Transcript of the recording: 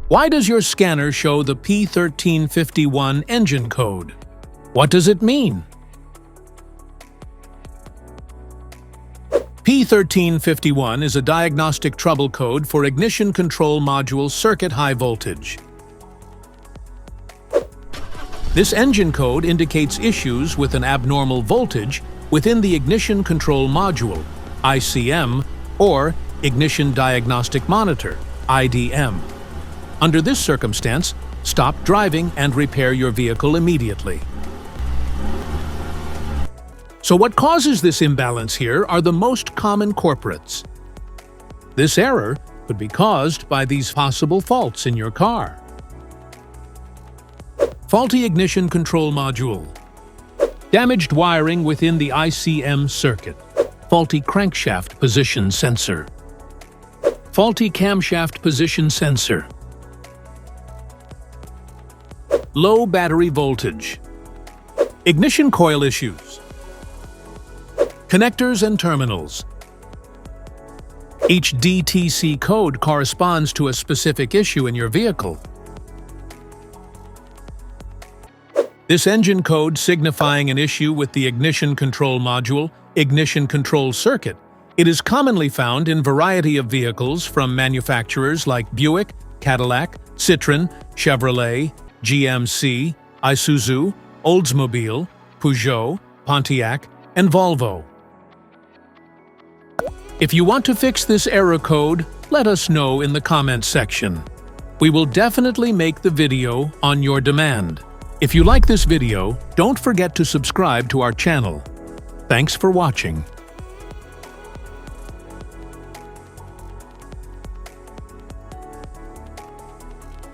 Why does your scanner show the P1351 engine code? What does it mean? P1351 is a diagnostic trouble code for ignition control module circuit high voltage. This engine code indicates issues with an abnormal voltage within the ignition control module, ICM, or ignition diagnostic monitor, IDM. Under this circumstance, stop driving and repair your vehicle immediately. So what causes this imbalance here are the most common culprits. This error could be caused by these possible faults in your car. Faulty ignition control module. Damaged wiring within the ICM circuit. Faulty crankshaft position sensor. Faulty camshaft position sensor. Low battery voltage. Ignition coil issues. Connectors and terminals. Each DTC code corresponds to a specific issue in your vehicle. This engine code signifying an issue with the ignition control module, ignition control circuit. It is commonly found in a variety of vehicles from manufacturers like Buick, Cadillac, Citroën, Chevrolet, GMC, Isuzu, Oldsmobile, Peugeot, Pontiac, and Volvo. If you want to fix this error code, let us know in the comments section. We will definitely make the video on your demand. If you like this video, don't forget to subscribe to our channel. Thanks for watching.